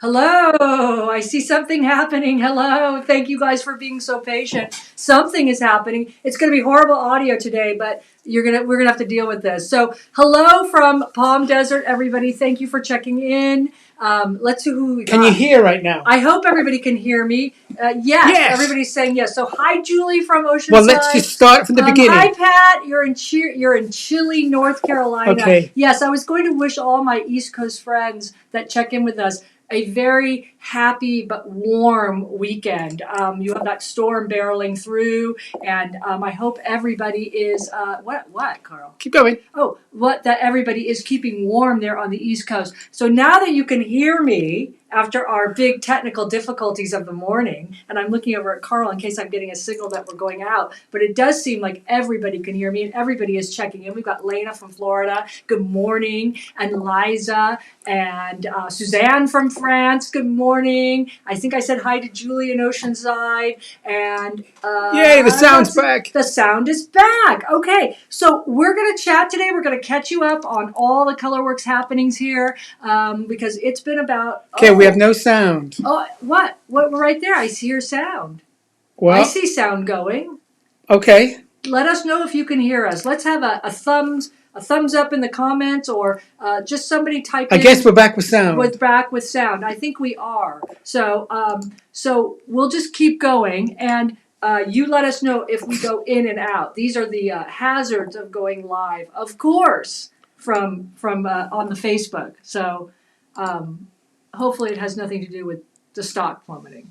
Hello, I see something happening. Hello, thank you guys for being so patient. Something is happening. It's going to be horrible audio today, but we're gonna have to deal with this. So, hello from Palm Desert, everybody. Thank you for checking in. Let's see who we got. Can you hear right now? I hope everybody can hear me. Yes, everybody's saying yes. So, hi, Julie from Oceanside. Well, let's just start from the beginning. Hi, Pat. You're in Chile, North Carolina. Okay. Yes, I was going to wish all my East Coast friends that check in with us a very happy but warm weekend. You have that storm barreling through, and I hope everybody is what, Carl? Keep going. Oh, that everybody is keeping warm there on the East Coast. So now that you can hear me after our big technical difficulties of the morning, and I'm looking over at Carl in case I'm getting a signal that we're going out, but it does seem like everybody can hear me and everybody is checking in. We've got Lena from Florida. Good morning. And Liza and Suzanne from France. Good morning. I think I said hi to Julie in Oceanside. And yay, the sound's back. The sound is back. Okay, so we're going to chat today. We're going to catch you up on all the Colourwerx happenings here because it's been about... Okay, we have no sound. Oh, what? What? Right there. I see your sound. Well, I see sound going. Okay. Let us know if you can hear us. Let's have a thumbs up in the comments, or just somebody type in. I guess we're back with sound. We're back with sound. I think we are. So we'll just keep going, and you let us know if we go in and out. These are the hazards of going live, of course, from on the Facebook. So hopefully it has nothing to do with the stock plummeting.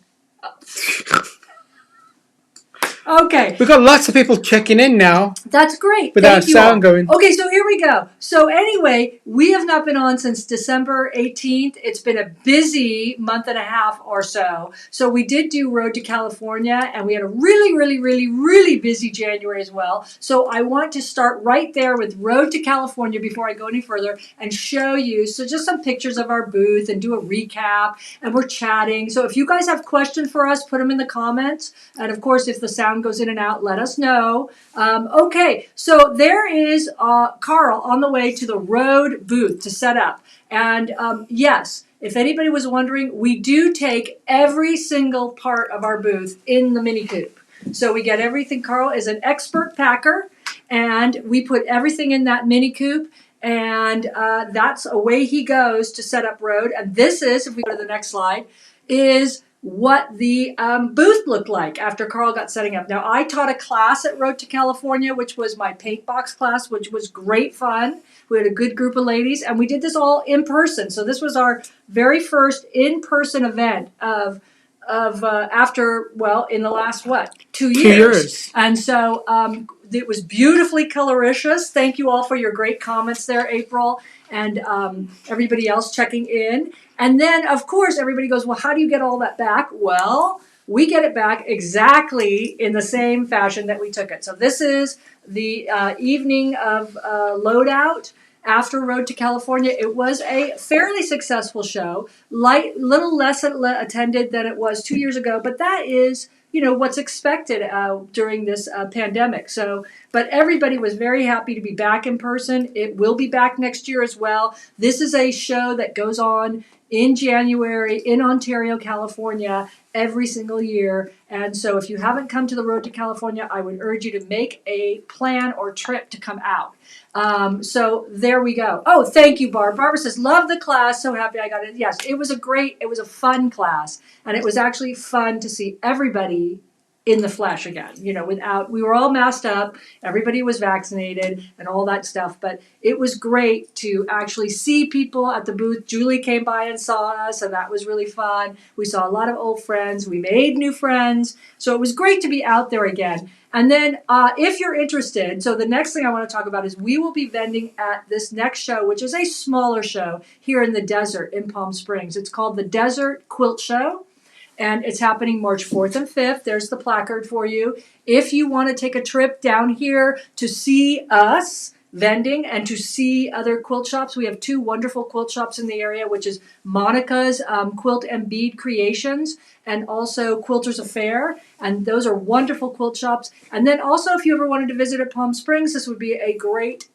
Okay. We've got lots of people checking in now. That's great. Without sound going. Okay, so here we go. So anyway, we have not been on since December 18th. It's been a busy month and a half or so. So we did do Road to California, and we had a really, really, really, really busy January as well. So I want to start right there with Road to California before I go any further and show you just some pictures of our booth and do a recap. And we're chatting. So if you guys have questions for us, put them in the comments. And of course, if the sound goes in and out, let us know. Okay, so there is Carl on the way to the road booth to set up. And yes, if anybody was wondering, we do take every single part of our booth in the mini coupe. So we get everything. Carl is an expert packer, and we put everything in that mini coupe. And that's away he goes to set up road. And this is, if we go to the next slide, is what the booth looked like after Carl got setting up. Now, I taught a class at Road to California, which was my paint box class, which was great fun. We had a good group of ladies, and we did this all in person. So this was our very first in-person event of after, well, in the last, 2 years? 2 years. And so it was beautifully coloricious. Thank you all for your great comments there, April, and everybody else checking in. And then, of course, everybody goes, well, how do you get all that back? Well, we get it back exactly in the same fashion that we took it. So this is the evening of loadout after Road to California. It was a fairly successful show, little less attended than it was 2 years ago, but that is, what's expected during this pandemic. So, but everybody was very happy to be back in person. It will be back next year as well. This is a show that goes on in January in Ontario, California, every single year. And so if you haven't come to the Road to California, I would urge you to make a plan or trip to come out. So there we go. Oh, thank you, Barb. Barbara says, love the class. So happy I got it. Yes, it was a fun class. And it was actually fun to see everybody in the flesh again, we were all masked up, everybody was vaccinated and all that stuff, but it was great to actually see people at the booth. Julie came by and saw us, and that was really fun. We saw a lot of old friends, we made new friends, so it was great to be out there again. And then if you're interested, so the next thing I want to talk about is we will be vending at this next show, which is a smaller show here in the desert in Palm Springs. It's called the Desert Quilt Show. And it's happening March 4th and 5th. There's the placard for you. If you want to take a trip down here to see us vending and to see other quilt shops, we have two wonderful quilt shops in the area, which is Monica's Quilt and Bead Creations and also Quilters Affair. And those are wonderful quilt shops. And then also, if you ever wanted to visit at Palm Springs, this would be a great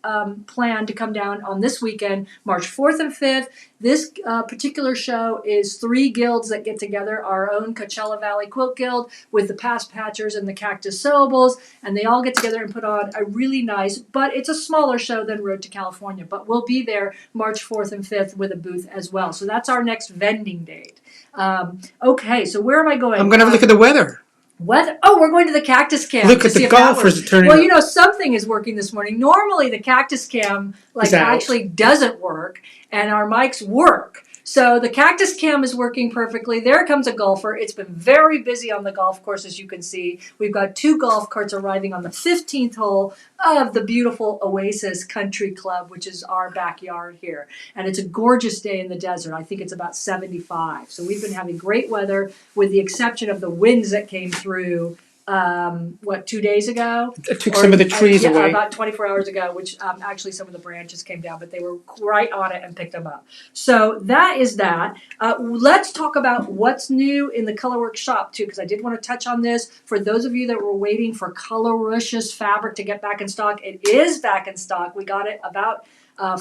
plan to come down on this weekend, March 4th and 5th. This particular show is 3 guilds that get together, our own Coachella Valley Quilt Guild with the Past Patchers and the Cactus Sewables, and they all get together and put on a really nice, but it's a smaller show than Road to California, but we'll be there March 4th and 5th with a booth as well. So that's our next vending date. Okay, so where am I going? I'm going to look at the weather. Weather. Oh, we're going to the cactus cam. Look at the golfers turning Well, up. you know, something is working this morning. Normally, the cactus cam actually doesn't work, and our mics work. So the cactus cam is working perfectly. There comes a golfer. It's been very busy on the golf course, as you can see. We've got 2 golf carts arriving on the 15th hole of the beautiful Oasis Country Club, which is our backyard here. And it's a gorgeous day in the desert. I think it's about 75. So we've been having great weather, with the exception of the winds that came through 2 days ago? It took some of the trees away. About 24 hours ago, which actually some of the branches came down, but they were right on it and picked them up. So that is that. Let's talk about what's new in the Colourwerx shop too, because I did want to touch on this. For those of you that were waiting for Colourwerx's fabric to get back in stock, it is back in stock. We got it about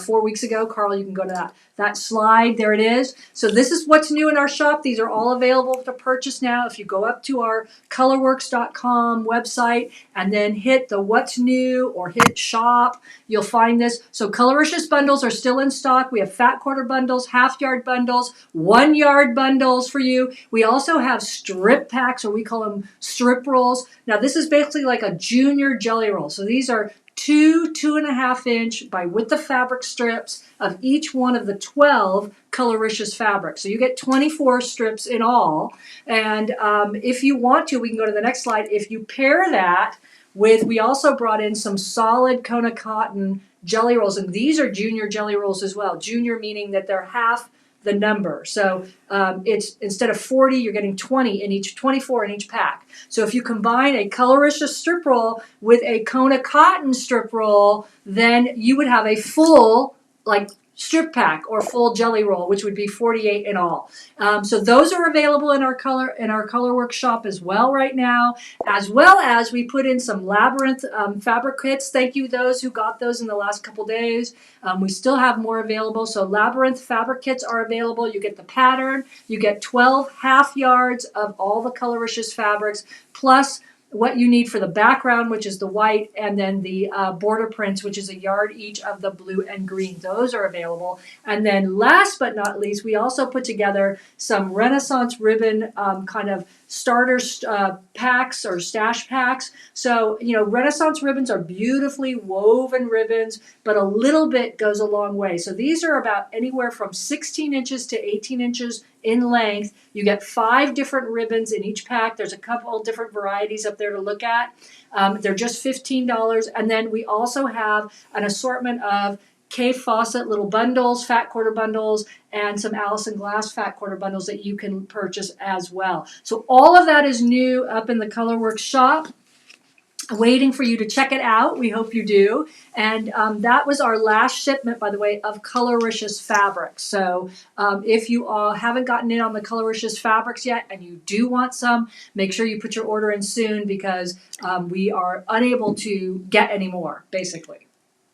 4 weeks ago. Carl, you can go to that slide. There it is. So this is what's new in our shop. These are all available to purchase now. If you go up to our Colourwerx.com website and then hit the what's new or hit shop, you'll find this. So Colourwerx's bundles are still in stock. We have fat quarter bundles, half yard bundles, 1 yard bundles for you. We also have strip packs, or we call them strip rolls. Now this is basically like a junior jelly roll. So these are 2.5 inch by width of fabric strips of each one of the 12 Colourwerx's fabrics. So you get 24 strips in all. And if you want to, we can go to the next slide. If you pair that with, we also brought in some solid Kona cotton jelly rolls, and these are junior jelly rolls as well. Junior meaning that they're half the number. So it's, instead of 40, you're getting 20 in each, 24 in each pack. So if you combine a Colourwerx strip roll with a Kona cotton strip roll, then you would have a full strip pack or full jelly roll, which would be 48 in all. So those are available in our Colourwerx shop as well right now, as well as we put in some Labyrinth fabric kits. Thank you those who got those in the last couple days. We still have more available. So Labyrinth fabric kits are available. You get the pattern, you get 12 half yards of all the Colourwerx's fabrics, plus what you need for the background, which is the white, and then the border prints, which is a yard each of the blue and green. Those are available. And then last but not least, we also put together some Renaissance ribbon kind of starter packs or stash packs. So, you know, Renaissance ribbons are beautifully woven ribbons, but a little bit goes a long way. So these are about anywhere from 16 inches to 18 inches in length. You get 5 different ribbons in each pack. There's a couple different varieties up there to look at. They're just $15. And then we also have an assortment of Kay Fawcett little bundles, fat quarter bundles, and some Allison Glass fat quarter bundles that you can purchase as well. So all of that is new up in the Colourwerx shop, waiting for you to check it out. We hope you do. And that was our last shipment, by the way, of Colourwerx's fabrics. So if you all haven't gotten in on the Colourwerx's fabrics yet and you do want some, make sure you put your order in soon, because we are unable to get any more, basically.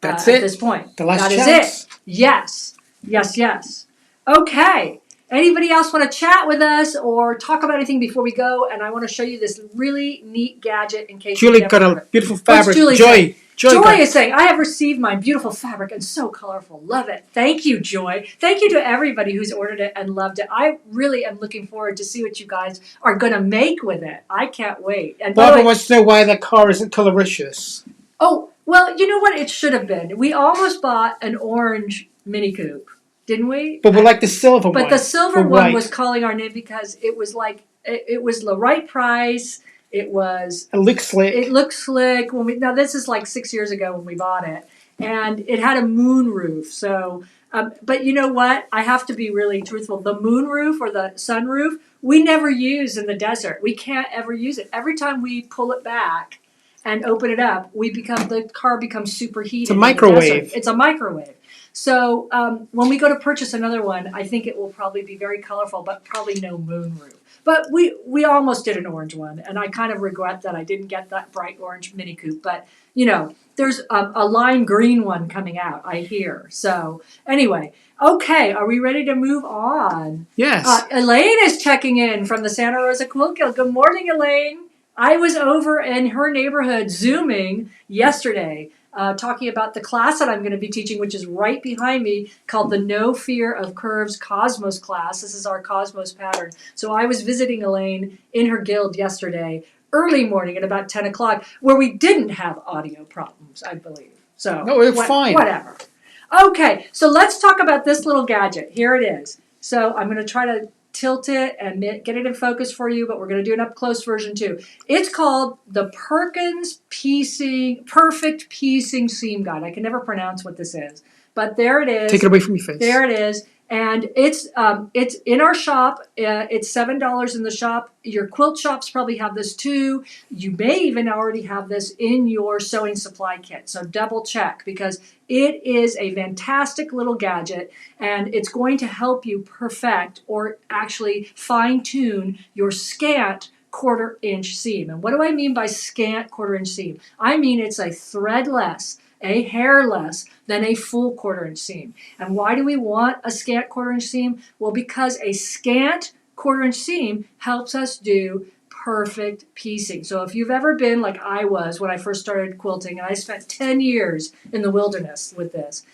That's it. At this point. The last That chance. is it. Yes. Yes, yes. Okay. Anybody else want to chat with us or talk about anything before we go? And I want to show you this really neat gadget in case Julie you got never a beautiful fabric. Julie Joy. saying? Joy got is saying, I have received my beautiful fabric and so colorful. Love it. Thank you, Joy. Thank you to everybody who's ordered it and loved it. I really am looking forward to see what you guys are going to make with it. I can't wait. And Barbara wants to know why the car isn't Colourwerx. Oh, well, you know what? It should have been. We almost bought an orange Mini Coupe, didn't we? But we like the silver one. But the silver for one white. was calling our name because it was like, it was the right price. It was. It looks slick. It looked slick. Now, this is like 6 years ago when we bought it. And it had a moon roof. So, but you know what? I have to be really truthful. The moon roof or the sun roof, we never use in the desert. We can't ever use it. Every time we pull it back and open it up, the car becomes superheated. It's a microwave. It's a microwave. So when we go to purchase another one, I think it will probably be very colorful, but probably no moon roof. But we almost did an orange one, and I kind of regret that I didn't get that bright orange Mini Coupe. But you know, there's a lime green one coming out, I hear. So anyway, okay, are we ready to move on? Yes. Elaine is checking in from the Santa Rosa Quilt Guild. Good morning, Elaine. I was over in her neighborhood Zooming yesterday, talking about the class that I'm going to be teaching, which is right behind me, called the No Fear of Curves Cosmos class. This is our Cosmos pattern. So I was visiting Elaine in her guild yesterday, early morning at about 10 o'clock, where we didn't have audio problems, I believe. So no, it's fine. Whatever. Okay, so let's talk about this little gadget. Here it is. So I'm going to try to tilt it and get it in focus for you, but we're going to do an up-close version too. It's called the Perkins Perfect Piecing Seam Guide. I can never pronounce what this is, but there it is. Take it away from your face. There it is. And it's in our shop. It's $7 in the shop. Your quilt shops probably have this too. You may even already have this in your sewing supply kit. So double check, because it is a fantastic little gadget, and it's going to help you perfect or actually fine tune your scant 1/4 inch seam. And what do I mean by scant 1/4 inch seam? I mean it's a thread less, a hair less than a full 1/4 inch seam. And why do we want a scant 1/4 inch seam? Well, because a scant 1/4 inch seam helps us do perfect piecing. So if you've ever been like I was when I first started quilting, and I spent 10 years in the wilderness with this,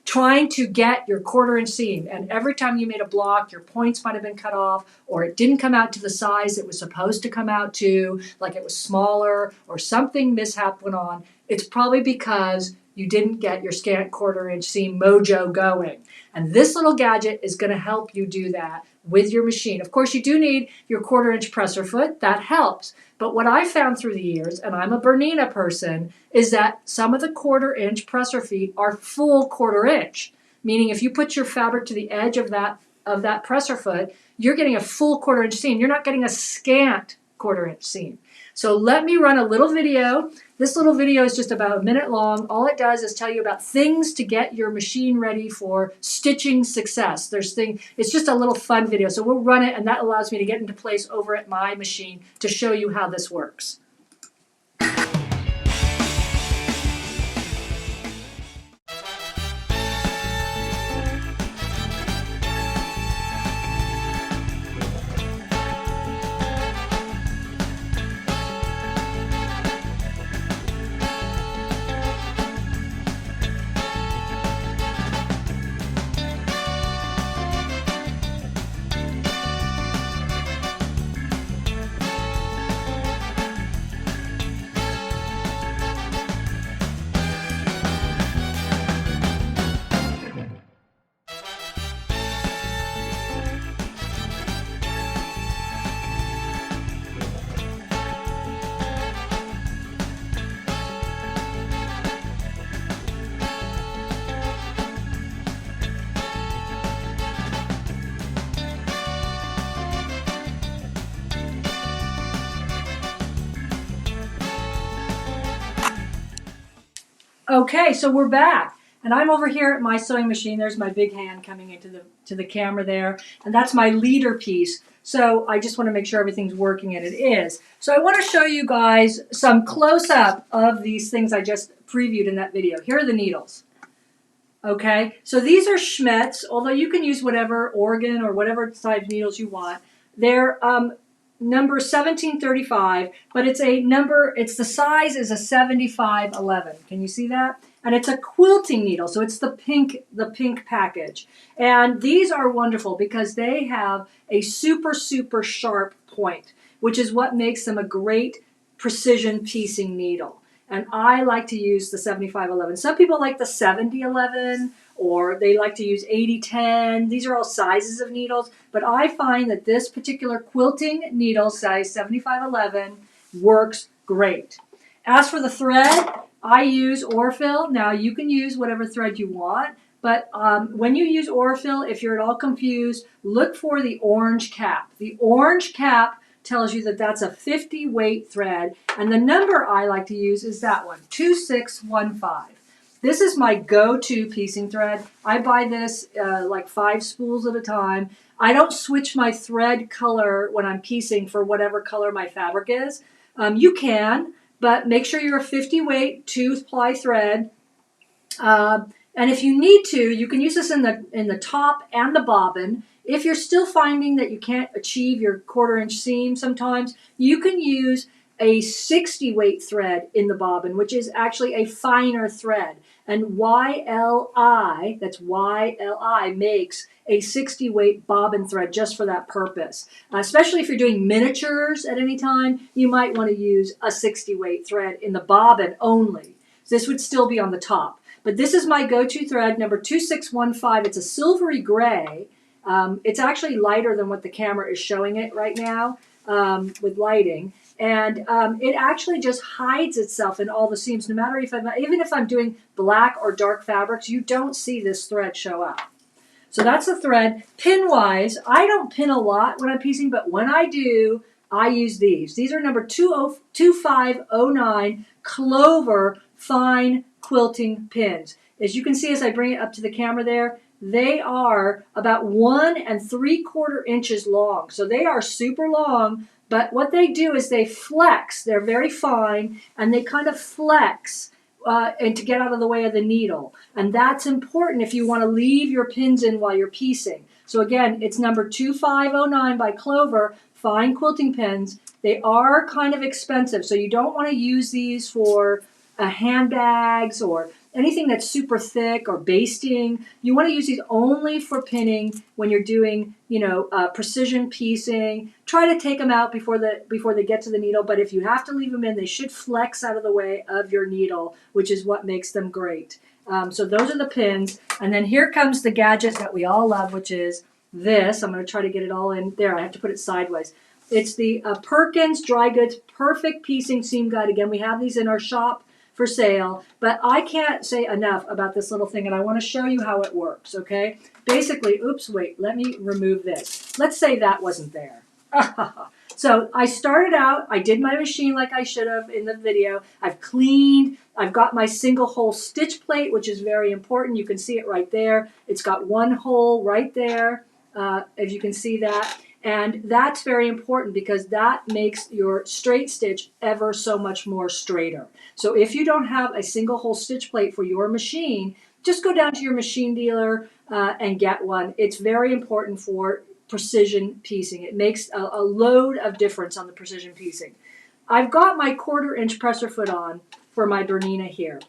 trying to get your 1/4 inch seam, and every time you made a block, your points might have been cut off, or it didn't come out to the size it was supposed to come out to, like it was smaller, or something mishap went on. It's probably because you didn't get your scant 1/4 inch seam mojo going. And this little gadget is going to help you do that with your machine. Of course, you do need your 1/4 inch presser foot. That helps. But what I found through the years, and I'm a Bernina person, is that some of the 1/4 inch presser feet are full 1/4 inch. Meaning if you put your fabric to the edge of that presser foot, you're getting a full 1/4 inch seam. You're not getting a scant 1/4 inch seam. So let me run a little video. This little video is just about a minute long. All it does is tell you about things to get your machine ready for stitching success. It's just a little fun video. So we'll run it, and that allows me to get into place over at my machine to show you how this works. Okay, so we're back, and I'm over here at my sewing machine. There's my big hand coming into the camera there, and that's my leader piece. So I just want to make sure everything's working, and it is. So I want to show you guys some close-up of these things I just previewed in that video. Here are the needles. Okay, so these are Schmetz, although you can use whatever Oregon or whatever size needles you want. They're number 1735, but it's the size is a 7511. Can you see that? And it's a quilting needle, so it's the pink package. And these are wonderful because they have a super, super sharp point, which is what makes them a great precision piecing needle. And I like to use the 7511. Some people like the 7011, or they like to use 8010. These are all sizes of needles, but I find that this particular quilting needle, size 7511, works great. As for the thread, I use Orfil. Now you can use whatever thread you want, but when you use Orfil, if you're at all confused, look for the orange cap. The orange cap tells you that that's a 50 weight thread, and the number I like to use is that one, 2615. This is my go-to piecing thread. I buy this like 5 spools at a time. I don't switch my thread color when I'm piecing for whatever color my fabric is. You can, but make sure you're a 50 weight 2-ply thread. And if you need to, you can use this in the top and the bobbin. If you're still finding that you can't achieve your 1/4 inch seam sometimes, you can use a 60 weight thread in the bobbin, which is actually a finer thread. And YLI, that's YLI, makes a 60 weight bobbin thread just for that purpose. Especially if you're doing miniatures at any time, you might want to use a 60 weight thread in the bobbin only. This would still be on the top. But this is my go-to thread, number 2615. It's a silvery gray. It's actually lighter than what the camera is showing it right now with lighting. And it actually just hides itself in all the seams. No matter even if I'm doing black or dark fabrics, you don't see this thread show up. So that's the thread. Pin-wise, I don't pin a lot when I'm piecing, but when I do, I use these. These are number 2509 Clover Fine Quilting Pins. As you can see as I bring it up to the camera there, they are about 1 3/4 inches long. So they are super long, but what they do is they flex. They're very fine, and they kind of flex and to get out of the way of the needle. And that's important if you want to leave your pins in while you're piecing. So again, it's number 2509 by Clover Fine Quilting Pins. They are kind of expensive, so you don't want to use these for handbags or anything that's super thick or basting. You want to use these only for pinning when you're doing, precision piecing. Try to take them out before they get to the needle, but if you have to leave them in, they should flex out of the way of your needle, which is what makes them great. So those are the pins. And then here comes the gadget that we all love, which is this. I'm going to try to get it all in there. I have to put it sideways. It's the Perkins Dry Goods Perfect Piecing Seam Guide. Again, we have these in our shop for sale, but I can't say enough about this little thing, and I want to show you how it works, okay? Basically, oops, wait, let me remove this. Let's say that wasn't there. So I started out, I did my machine like I should have in the video. I've cleaned, I've got my single hole stitch plate, which is very important. You can see it right there. It's got 1 hole right there, if you can see that. And that's very important because that makes your straight stitch ever so much more straighter. So if you don't have a single hole stitch plate for your machine, just go down to your machine dealer and get one. It's very important for precision piecing. It makes a load of difference on the precision piecing. I've got my 1/4 inch presser foot on for my Bernina here.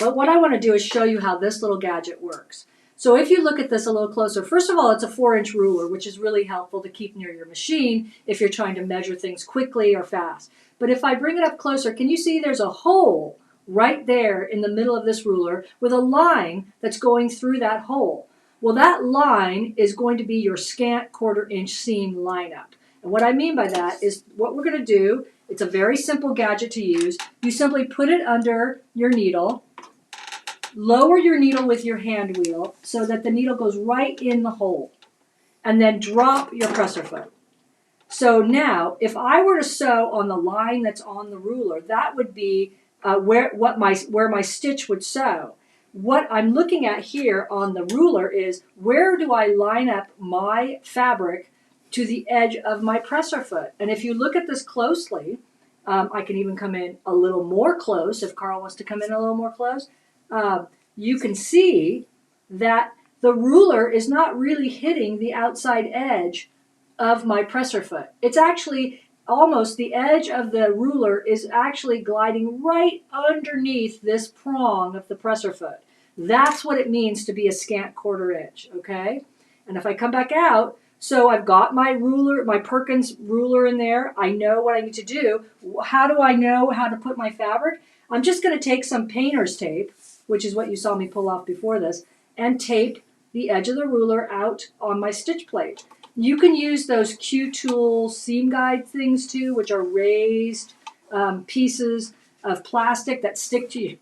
But what I want to do is show you how this little gadget works. So if you look at this a little closer, first of all, it's a 4-inch ruler, which is really helpful to keep near your machine if you're trying to measure things quickly or fast. But if I bring it up closer, can you see there's a hole right there in the middle of this ruler with a line that's going through that hole? Well, that line is going to be your Scant 1/4 inch seam lineup. And what I mean by that is what we're going to do, it's a very simple gadget to use. You simply put it under your needle. Lower your needle with your hand wheel so that the needle goes right in the hole, and then drop your presser foot. So now, if I were to sew on the line that's on the ruler, that would be where my stitch would sew. What I'm looking at here on the ruler is where do I line up my fabric to the edge of my presser foot? And if you look at this closely, I can even come in a little more close if Carl wants to come in a little more close. You can see that the ruler is not really hitting the outside edge of my presser foot. It's actually almost the edge of the ruler is actually gliding right underneath this prong of the presser foot. That's what it means to be a Scant 1/4 inch, okay? And if I come back out, so I've got my ruler, my Perkins ruler in there. I know what I need to do. How do I know how to put my fabric? I'm just going to take some painter's tape, which is what you saw me pull off before this, and tape the edge of the ruler out on my stitch plate. You can use those Q-Tool seam guide things too, which are raised pieces of plastic that stick to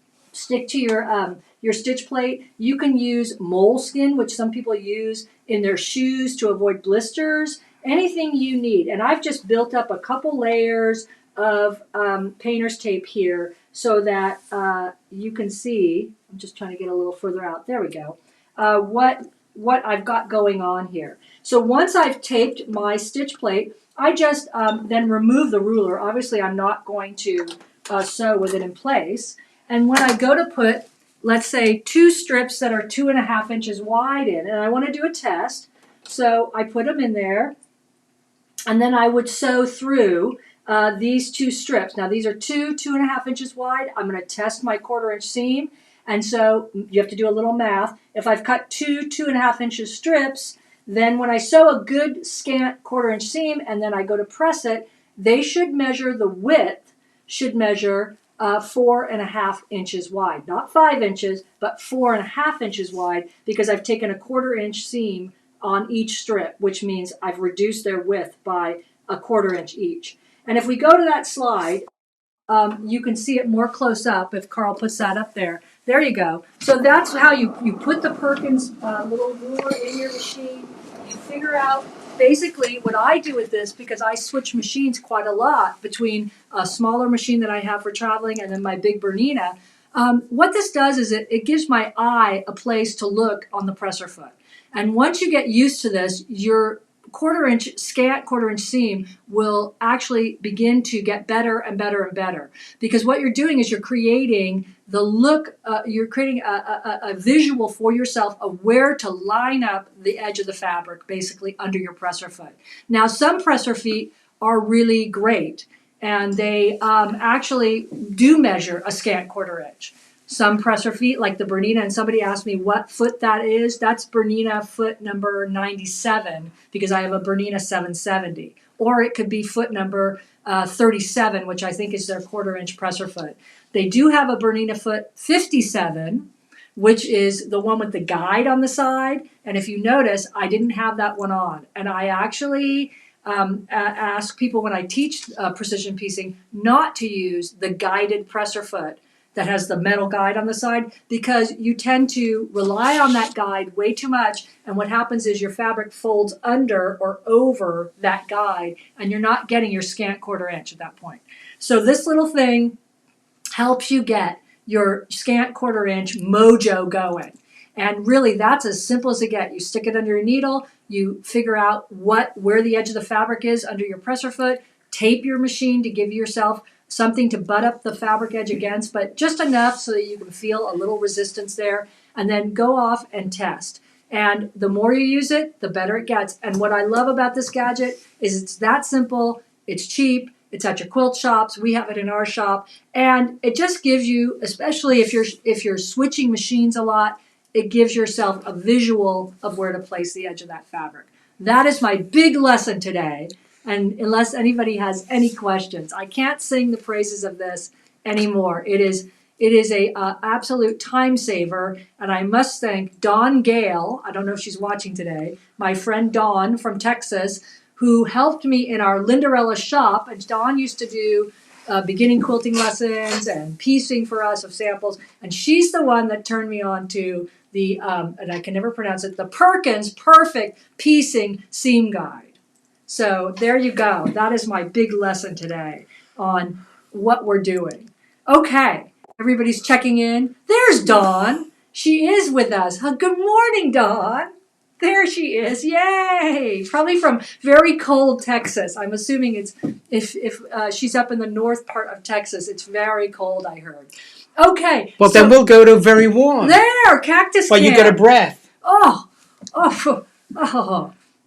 your stitch plate. You can use moleskin, which some people use in their shoes to avoid blisters. Anything you need. And I've just built up a couple layers of painter's tape here so that you can see. I'm just trying to get a little further out. There we go. What I've got going on here. So once I've taped my stitch plate, I just then remove the ruler. Obviously, I'm not going to sew with it in place. And when I go to put, let's say, 2 strips that are 2.5 inches wide in, and I want to do a test, so I put them in there, and then I would sew through these 2 strips. Now these are 2.5 inches wide. I'm going to test my 1/4 inch seam, and so you have to do a little math. If I've cut 2.5 inches strips, then when I sew a good scant 1/4 inch seam and then I go to press it, they should measure, the width should measure 4.5 inches wide. Not 5 inches, but 4.5 inches wide, because I've taken a 1/4 inch seam on each strip, which means I've reduced their width by a 1/4 inch each. And if we go to that slide, you can see it more close up if Carl puts that up there. There you go. So that's how you put the Perkins little ruler in your machine. You figure out basically what I do with this, because I switch machines quite a lot between a smaller machine that I have for traveling and then my big Bernina. What this does is it gives my eye a place to look on the presser foot. And once you get used to this, your 1/4 inch scant 1/4 inch seam will actually begin to get better and better and better, because what you're doing is you're creating the look, you're creating a visual for yourself of where to line up the edge of the fabric, basically under your presser foot. Now, some presser feet are really great, and they actually do measure a scant 1/4 inch. Some presser feet, like the Bernina, and somebody asked me what foot that is. That's Bernina foot number 97, because I have a Bernina 770. Or it could be foot number 37, which I think is their 1/4 inch presser foot. They do have a Bernina foot 57, which is the one with the guide on the side. And if you notice, I didn't have that one on. And I actually ask people when I teach precision piecing not to use the guided presser foot that has the metal guide on the side, because you tend to rely on that guide way too much, and what happens is your fabric folds under or over that guide, and you're not getting your scant 1/4 inch at that point. So this little thing helps you get your scant 1/4 inch mojo going. And really, that's as simple as it gets. You stick it under your needle, you figure out where the edge of the fabric is under your presser foot, tape your machine to give yourself something to butt up the fabric edge against, but just enough so that you can feel a little resistance there, and then go off and test. And the more you use it, the better it gets. And what I love about this gadget is it's that simple, it's cheap, it's at your quilt shops, we have it in our shop, and it just gives you, especially if you're switching machines a lot, it gives yourself a visual of where to place the edge of that fabric. That is my big lesson today. And unless anybody has any questions, I can't sing the praises of this anymore. It is a absolute time saver, and I must thank Dawn Gale. I don't know if she's watching today. My friend Dawn from Texas, who helped me in our Lindarella shop. And Dawn used to do beginning quilting lessons and piecing for us of samples, and she's the one that turned me on to the and I can never pronounce it, the Perkins Perfect Piecing Seam Guide. So there you go. That is my big lesson today on what we're doing. Okay, everybody's checking in. There's Dawn. She is with us. Good morning, Dawn. There she is. Yay! Probably from very cold Texas. I'm assuming it's if she's up in the north part of Texas, it's very cold, I heard. Okay. Well, then we'll go to very warm. There, Cactus Camp. Well, you get a breath. Oh.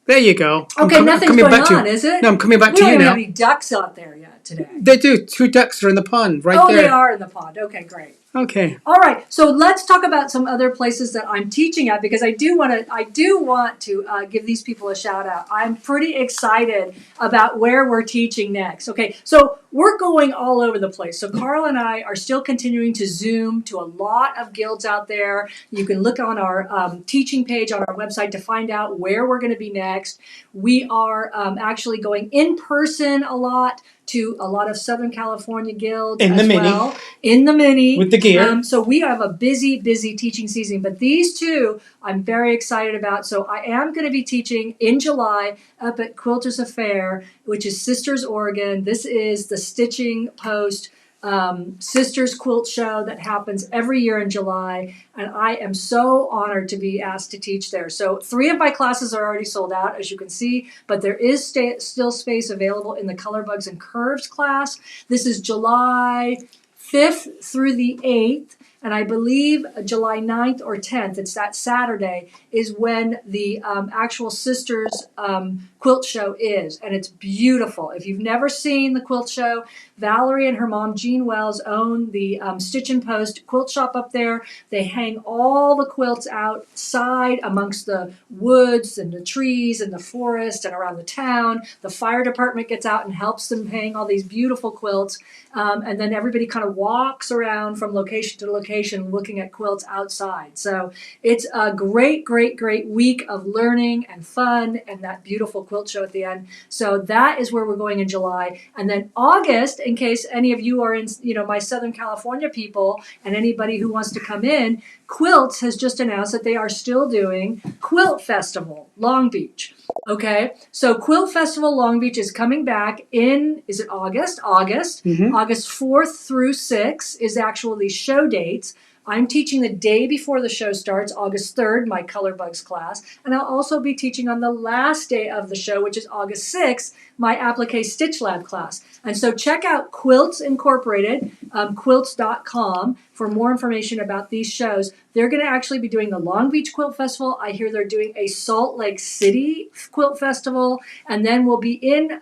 There you go. Okay, nothing's going on, is it? No, I'm coming back to you now. We don't have any ducks out there yet today. They do. 2 ducks are in the pond right there. Oh, they are in the pond. Okay, great. Okay. All right. So let's talk about some other places that I'm teaching at, because I do want to give these people a shout out. I'm pretty excited about where we're teaching next. Okay. So we're going all over the place. So Carl and I are still continuing to Zoom to a lot of guilds out there. You can look on our teaching page on our website to find out where we're going to be next. We are actually going in person a lot to a lot of Southern California guilds in the mini with the gear. So we have a busy teaching season, but these two I'm very excited about. So I am going to be teaching in July up at Quilters Affair, which is Sisters, Oregon. This is the stitching post Sisters Quilt Show that happens every year in July, and I am so honored to be asked to teach there. So 3 of my classes are already sold out, as you can see, but there is still space available in the Color Bugs and Curves class. This is July 5th through the 8th. And I believe July 9th or 10th, it's that Saturday, is when the actual Sisters Quilt Show is. And it's beautiful. If you've never seen the quilt show, Valerie and her mom, Jean Wells, own the Stitch and Post quilt shop up there. They hang all the quilts outside amongst the woods and the trees and the forest and around the town. The fire department gets out and helps them hang all these beautiful quilts. And then everybody kind of walks around from location to location looking at quilts outside. So it's a great, great, great week of learning and fun and that beautiful quilt show at the end. So that is where we're going in July. And then August, in case any of you are in, my Southern California people and anybody who wants to come in, Quilts has just announced that they are still doing Quilt Festival, Long Beach. Okay, so Quilt Festival Long Beach is coming back in, is it August? August. Mm-hmm. August 4th through 6th is actually show dates. I'm teaching the day before the show starts, August 3rd, my Color Bugs class. And I'll also be teaching on the last day of the show, which is August 6th, my Applique Stitch Lab class. And so check out Quilts Incorporated, quilts.com, for more information about these shows. They're going to actually be doing the Long Beach Quilt Festival. I hear they're doing a Salt Lake City Quilt Festival. And then we'll be in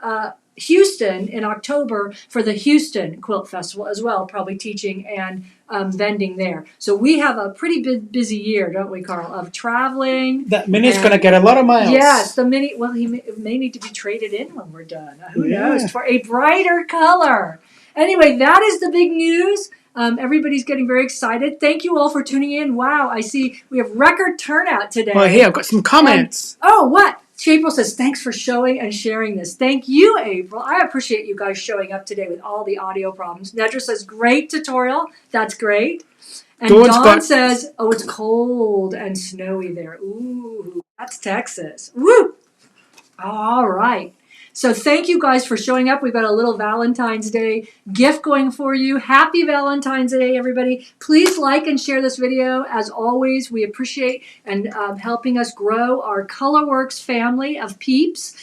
Houston in October for the Houston Quilt Festival as well, probably teaching and vending there. So we have a pretty busy year, don't we, Carl, of traveling. That Mini's going to get a lot of miles. Yes, the Mini, well, he may need to be traded in when we're done. Who knows? For a brighter color. Anyway, that is the big news. Everybody's getting very excited. Thank you all for tuning in. Wow, I see we have record turnout today. Well, hey, I've got some comments. What? April says, thanks for showing and sharing this. Thank you, April. I appreciate you guys showing up today with all the audio problems. Nedra says, great tutorial. That's great. And Dawn says, oh, it's cold and snowy there. Ooh, that's Texas. Woo! All right. So thank you guys for showing up. We've got a little Valentine's Day gift going for you. Happy Valentine's Day, everybody. Please like and share this video. As always, we appreciate and helping us grow our Colourwerx family of peeps.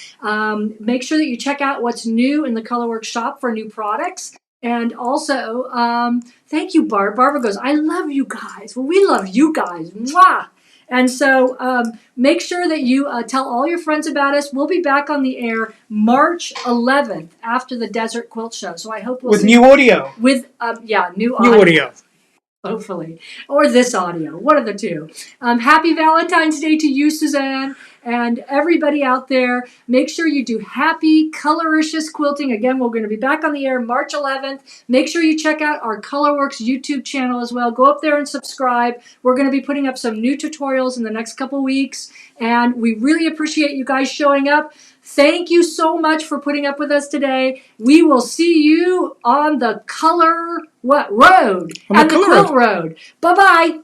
Make sure that you check out what's new in the Colourwerx shop for new products. And also, thank you, Barb. Barbara goes, I love you guys. Well, we love you guys. Mwah! And so make sure that you tell all your friends about us. We'll be back on the air March 11th after the Desert Quilt Show. So I hope we'll with see new audio. With, new audio. Hopefully. Or this audio. One of the two. Happy Valentine's Day to you, Suzanne. And everybody out there, make sure you do happy, coloricious quilting. Again, we're going to be back on the air March 11th. Make sure you check out our Colourwerx YouTube channel as well. Go up there and subscribe. We're going to be putting up some new tutorials in the next couple weeks. And we really appreciate you guys showing up. Thank you so much for putting up with us today. We will see you on the road? On the Quilt Road. Bye-bye.